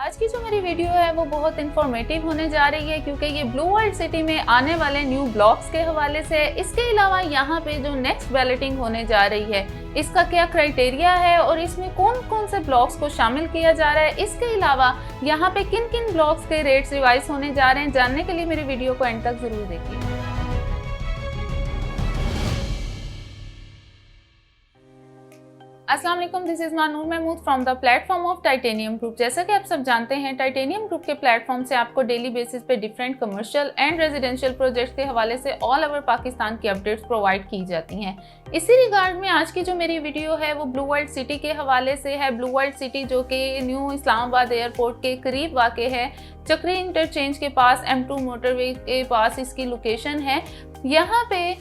आज की जो मेरी वीडियो है वो बहुत इंफॉर्मेटिव होने जा रही है क्योंकि ये ब्लू वर्ल्ड सिटी में आने वाले न्यू ब्लॉक्स के हवाले से है। इसके अलावा यहाँ पे जो नेक्स्ट बैलेटिंग होने जा रही है इसका क्या क्राइटेरिया है और इसमें कौन कौन से ब्लॉक्स को शामिल किया जा रहा है, इसके अलावा यहाँ पे किन किन ब्लॉक्स के रेट्स रिवाइज होने जा रहे हैं, जानने के लिए मेरी वीडियो को एंड तक जरूर देखिए। अस्सलाम वालेकुम, this is Manoor Mahmood from the platform of Titanium Group. जैसा कि आप सब जानते हैं, टाइटेनियम ग्रुप के प्लेटफॉर्म से आपको डेली बेसिस पे different commercial and residential projects के हवाले से ऑल ओवर पाकिस्तान की अपडेट्स प्रोवाइड की जाती हैं। इसी रिगार्ड में आज की जो मेरी वीडियो है वो ब्लू वर्ल्ड सिटी के हवाले से है। ब्लू वर्ल्ड सिटी जो कि न्यू इस्लामाबाद एयरपोर्ट के करीब वाक़ है, चक्री इंटरचेंज के पास, M2 मोटरवे के पास इसकी लोकेशन है। यहाँ पे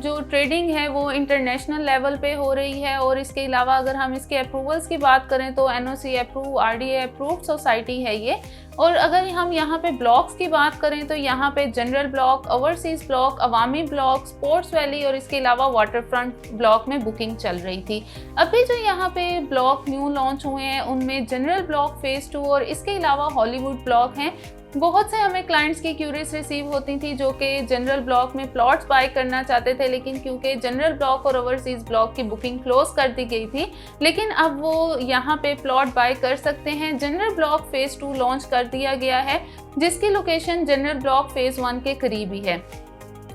जो ट्रेडिंग है वो इंटरनेशनल लेवल पे हो रही है और इसके अलावा अगर हम इसके अप्रूवल्स की बात करें तो NOC approve, RDA approved society है ये। और अगर हम यहाँ पे ब्लॉक्स की बात करें तो यहाँ पे जनरल ब्लॉक, ओवरसीज ब्लॉक, अवामी ब्लॉक, स्पोर्ट्स वैली और इसके अलावा वाटर फ्रंट ब्लॉक में बुकिंग चल रही थी। अभी जो यहाँ पे ब्लॉक न्यू लॉन्च हुए हैं उनमें जनरल ब्लॉक फेज़ 2 और इसके अलावा हॉलीवुड ब्लॉक हैं। बहुत से हमें क्लाइंट्स की क्यूरीज रिसीव होती थी जो कि जनरल ब्लॉक में प्लॉट्स बाय करना चाहते थे, लेकिन क्योंकि जनरल ब्लॉक और ओवरसीज ब्लॉक की बुकिंग क्लोज कर दी गई थी, लेकिन अब वो यहाँ पे प्लॉट बाय कर सकते हैं। जनरल ब्लॉक फेज़ 2 लॉन्च कर दिया गया है जिसकी लोकेशन जनरल ब्लॉक फेज़ 1 के करीब ही है।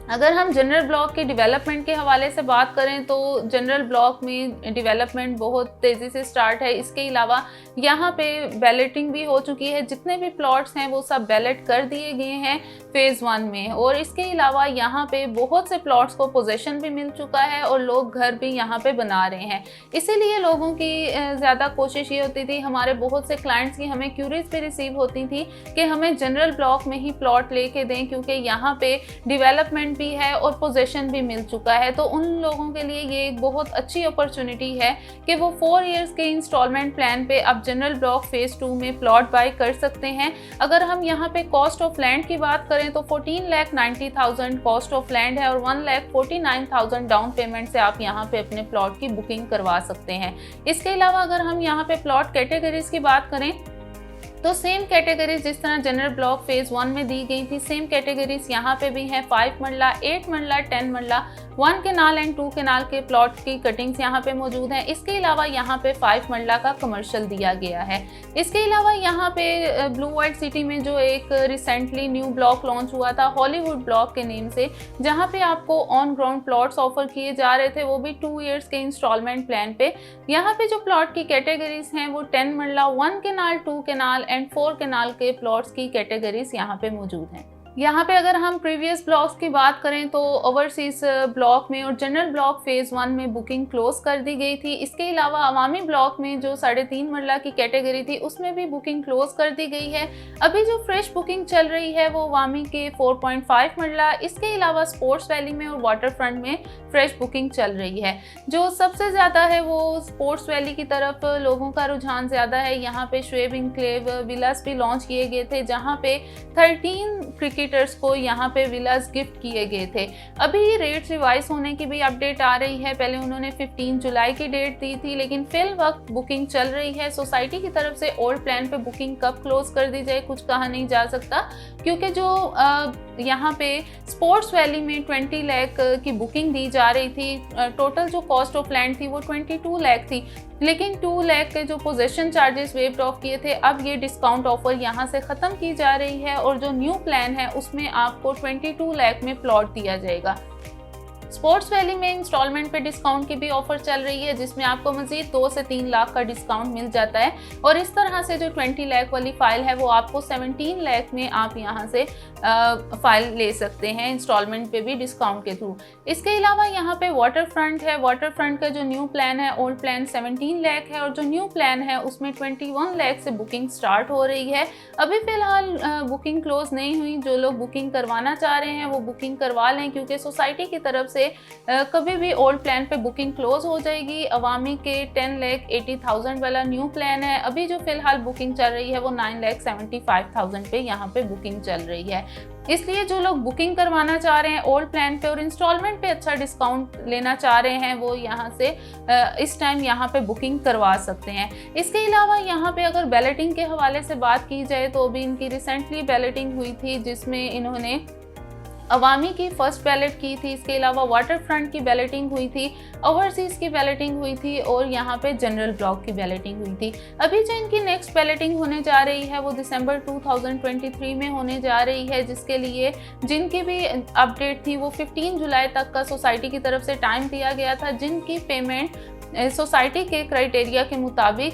अगर हम जनरल ब्लॉक के डेवलपमेंट के हवाले से बात करें तो जनरल ब्लॉक में डेवलपमेंट बहुत तेज़ी से स्टार्ट है। इसके अलावा यहाँ पे बैलेटिंग भी हो चुकी है, जितने भी प्लॉट्स हैं वो सब बैलेट कर दिए गए हैं फेज़ 1 में। और इसके अलावा यहाँ पे बहुत से प्लॉट्स को पोजीशन भी मिल चुका है और लोग घर भी यहाँ पे बना रहे हैं। इसीलिए लोगों की ज़्यादा कोशिश ये होती थी, हमारे बहुत से क्लाइंट्स की हमें क्यूरीज भी रिसीव होती थी कि हमें जनरल ब्लॉक में ही प्लॉट लेके दें क्योंकि यहाँ पे डेवलपमेंट भी है और पोजीशन भी मिल चुका है। तो उन लोगों के लिए ये एक बहुत अच्छी अपॉर्चुनिटी है कि वो 4 इयर्स के इंस्टॉलमेंट प्लान पे अब जनरल ब्लॉक फेज़ 2 में प्लॉट बाय कर सकते हैं। अगर हम यहाँ पे कॉस्ट ऑफ लैंड की बात करें तो 14,90,000 कॉस्ट ऑफ लैंड है और 1,49,000 डाउन पेमेंट से आप यहाँ पे अपने प्लॉट की बुकिंग करवा सकते हैं। इसके अलावा अगर हम यहाँ पे प्लॉट कैटेगरीज की बात करें तो सेम कैटेगरीज जिस तरह जनरल ब्लॉक फेज़ 1 में दी गई थी, सेम कैटेगरीज यहाँ पे भी हैं। 5 मरला, 8 मरला, 10 मरला, 1 केनाल एंड 2 केनाल के प्लॉट की कटिंग्स यहाँ पे मौजूद हैं। इसके अलावा यहाँ पे 5 मरला का कमर्शियल दिया गया है। इसके अलावा यहाँ पे ब्लू वर्ल्ड सिटी में जो एक रिसेंटली न्यू ब्लॉक लॉन्च हुआ था हॉलीवुड ब्लॉक के नेम से, जहाँ पे आपको ऑन ग्राउंड प्लॉट्स ऑफर किए जा रहे थे, वो भी 2 इयर्स के इंस्टॉलमेंट प्लान पे। यहाँ पे जो प्लॉट की कैटेगरीज हैं वो 10 मरला, 1 केनाल, 2 केनाल एंड 4 केनाल के प्लॉट्स की कैटेगरीज यहाँ पे मौजूद हैं। यहाँ पे अगर हम प्रीवियस ब्लॉक्स की बात करें तो ओवरसीज ब्लॉक में और जनरल ब्लॉक फेज़ 1 में बुकिंग क्लोज कर दी गई थी। इसके अलावा अवामी ब्लॉक में जो 3.5 मरला की कैटेगरी थी उसमें भी बुकिंग क्लोज कर दी गई है। अभी जो फ्रेश बुकिंग चल रही है वो अवामी के 4.5 मरला, इसके अलावा स्पोर्ट्स वैली में और वाटर फ्रंट में फ्रेश बुकिंग चल रही है। जो सबसे ज़्यादा है वो स्पोर्ट्स वैली की तरफ लोगों का रुझान ज़्यादा है। यहाँ पे शुएब इनक्लेव विलास भी लॉन्च किए गए थे जहाँ पे 13 क्रिकेटर्स को यहाँ पे विलास गिफ्ट किए गए थे। अभी रेट्स रिवाइज होने की भी अपडेट आ रही है। पहले उन्होंने 15 जुलाई की डेट दी थी, लेकिन फिल वक्त बुकिंग चल रही है। सोसाइटी की तरफ से ओल्ड प्लान पे बुकिंग कब क्लोज कर दी जाए कुछ कहा नहीं जा सकता, क्योंकि जो यहाँ पे स्पोर्ट्स वैली में 20 लाख की बुकिंग दी जा रही थी। टोटल जो कॉस्ट ऑफ लैंड थी वो 22 लाख थी, लेकिन 2 लाख के जो पोजीशन चार्जेस वेव्ड ऑफ किए थे, अब ये डिस्काउंट ऑफर यहाँ से ख़त्म की जा रही है और जो न्यू प्लान है उसमें आपको 22 लाख में प्लॉट दिया जाएगा। स्पोर्ट्स वैली में इंस्टॉलमेंट पे डिस्काउंट की भी ऑफर चल रही है जिसमें आपको मजीद 2 से 3 लाख का डिस्काउंट मिल जाता है और इस तरह से जो 20 लाख वाली फाइल है वो आपको 17 लाख में आप यहाँ से फाइल ले सकते हैं इंस्टॉलमेंट पे भी डिस्काउंट के थ्रू। इसके अलावा यहाँ पे वाटर फ्रंट है। वाटर फ्रंट का जो न्यू प्लान है, ओल्ड प्लान 17 लाख है और जो न्यू प्लान है उसमें 21 लाख से बुकिंग स्टार्ट हो रही है। अभी फ़िलहाल बुकिंग क्लोज नहीं हुई। जो लोग बुकिंग करवाना चाह रहे हैं वो बुकिंग करवा लें क्योंकि सोसाइटी की तरफ से से कभी भी ओल्ड प्लान पे बुकिंग क्लोज हो जाएगी। अवामी के 10,80,000 वाला न्यू प्लान है, अभी जो फिलहाल बुकिंग चल रही है वो 9,75,000 पे यहाँ पे बुकिंग चल रही है। इसलिए जो लोग बुकिंग करवाना चाह रहे हैं ओल्ड प्लान पे और इंस्टॉलमेंट पे अच्छा डिस्काउंट लेना चाह रहे हैं वो यहाँ से इस टाइम यहाँ पे बुकिंग करवा सकते हैं। इसके अलावा यहाँ पे अगर बैलेटिंग के हवाले से बात की जाए तो अभी इनकी रिसेंटली बैलेटिंग हुई थी जिसमें इन्होंने अवामी की फर्स्ट बैलेट की थी। इसके अलावा वाटर फ्रंट की बैलेटिंग हुई थी, ओवरसीज की बैलेटिंग हुई थी और यहाँ पे जनरल ब्लॉक की बैलेटिंग हुई थी। अभी जो इनकी नेक्स्ट बैलेटिंग होने जा रही है वो दिसंबर 2023 में होने जा रही है, जिसके लिए जिनकी भी अपडेट थी वो 15 जुलाई तक का सोसाइटी की तरफ से टाइम दिया गया था। जिनकी पेमेंट सोसाइटी के क्राइटेरिया के मुताबिक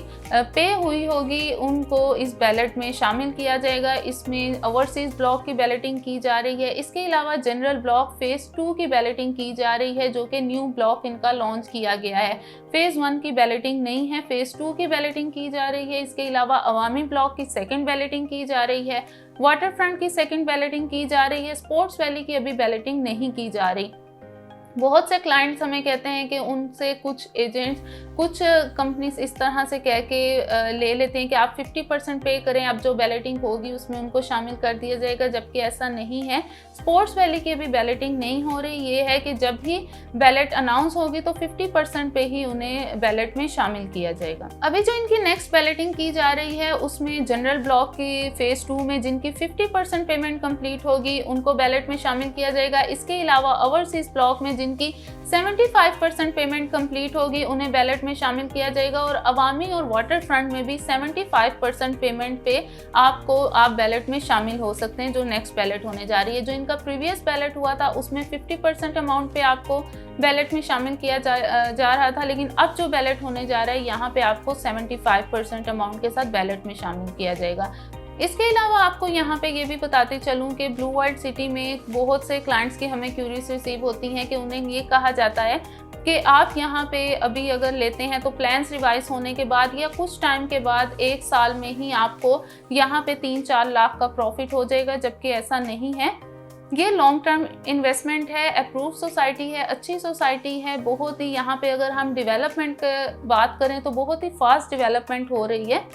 पे हुई होगी उनको इस बैलेट में शामिल किया जाएगा। इसमें ओवरसीज ब्लॉक की बैलेटिंग की जा रही है। इसके अलावा जनरल ब्लॉक फेज़ 2 की बैलेटिंग की जा रही है जो कि न्यू ब्लॉक इनका लॉन्च किया गया है। फेज़ 1 की बैलेटिंग नहीं है, फेज़ 2 की बैलेटिंग की जा रही है। इसके अलावा अवामी ब्लॉक की सेकेंड बैलेटिंग की जा रही है, वाटर फ्रंट की सेकेंड बैलेटिंग की जा रही है, स्पोर्ट्स वैली की अभी बैलेटिंग नहीं की जा रही। बहुत से क्लाइंट्स हमें कहते हैं कि उनसे कुछ एजेंट्स, कुछ कंपनीज इस तरह से कह के ले लेते हैं कि आप 50% पे करें, अब जो बैलेटिंग होगी उसमें उनको शामिल कर दिया जाएगा, जबकि ऐसा नहीं है। स्पोर्ट्स वैली की अभी बैलेटिंग नहीं हो रही। ये है कि जब भी बैलेट अनाउंस होगी तो 50% पे ही उन्हें बैलेट में शामिल किया जाएगा। अभी जो इनकी नेक्स्ट बैलेटिंग की जा रही है उसमें जनरल ब्लॉक की फेज़ 2 में जिनकी 50% पेमेंट कंप्लीट होगी उनको बैलेट में शामिल किया जाएगा। इसके अलावा ओवरसीज ब्लॉक में जिनकी 75% पेमेंट कंप्लीट होगी उन्हें बैलेट में शामिल किया जाएगा। और अवामी और वाटर फ्रंट में भी 75% पेमेंट पे आप बैलेट में शामिल हो सकते हैं, जो नेक्स्ट बैलेट होने जा रही है। जो इनका प्रीवियस बैलेट हुआ था उसमें 50% अमाउंट पे आपको बैलेट में शामिल किया जा रहा था, लेकिन अब जो बैलेट होने जा रहा है यहाँ पे आपको 75% अमाउंट के साथ बैलेट में शामिल किया जाएगा। इसके अलावा आपको यहाँ पे ये भी बताते चलूँ कि ब्लू वर्ल्ड सिटी में बहुत से क्लाइंट्स की हमें क्यूरीज रिसीव होती हैं कि उन्हें ये कहा जाता है कि आप यहाँ पे अभी अगर लेते हैं तो प्लान्स रिवाइज होने के बाद या कुछ टाइम के बाद 1 साल में ही आपको यहाँ पे 3-4 लाख का प्रॉफिट हो जाएगा, जबकि ऐसा नहीं है। ये लॉन्ग टर्म इन्वेस्टमेंट है, अप्रूव सोसाइटी है, अच्छी सोसाइटी है। बहुत ही यहाँ पे अगर हम डेवलपमेंट की बात करें तो बहुत ही फास्ट डेवलपमेंट हो रही है।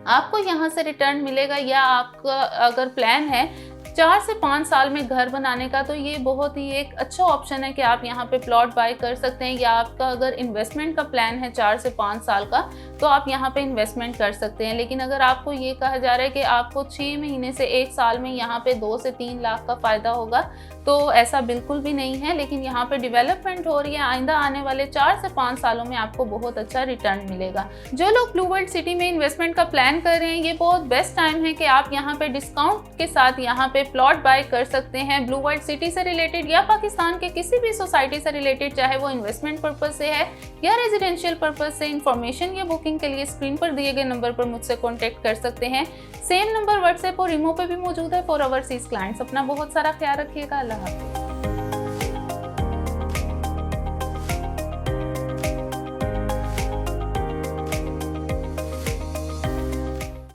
आपको यहाँ से रिटर्न मिलेगा, या आपका अगर प्लान है 4 से 5 साल में घर बनाने का तो ये बहुत ही एक अच्छा ऑप्शन है कि आप यहाँ पे प्लॉट बाय कर सकते हैं। या आपका अगर इन्वेस्टमेंट का प्लान है 4 से 5 साल का तो आप यहाँ पे इन्वेस्टमेंट कर सकते हैं। लेकिन अगर आपको ये कहा जा रहा है कि आपको 6 महीने से 1 साल में यहाँ पे 2 से 3 लाख का फ़ायदा होगा, तो ऐसा बिल्कुल भी नहीं है। लेकिन यहाँ पे डेवलपमेंट हो रही है, आइंदा आने वाले 4 से 5 सालों में आपको बहुत अच्छा रिटर्न मिलेगा। जो लोग ब्लू वर्ल्ड सिटी में इन्वेस्टमेंट का प्लान कर रहे हैं ये बहुत बेस्ट टाइम है कि आप यहाँ पे डिस्काउंट के साथ यहाँ पे प्लॉट बाय कर सकते हैं। ब्लू वर्ल्ड सिटी से रिलेटेड या पाकिस्तान के किसी भी सोसाइटी से रिलेटेड, चाहे वो इन्वेस्टमेंट पर्पज से है या रेजिडेंशियल पर्पज से, इंफॉर्मेशन या बुकिंग के लिए स्क्रीन पर दिए गए नंबर पर मुझसे कॉन्टेक्ट कर सकते हैं। सेम नंबर व्हाट्सएप और इमो पे भी मौजूद है फॉर ओवरसीज क्लाइंट्स। अपना बहुत सारा ख्याल रखिएगा। अल्लाह हाफ़िज़।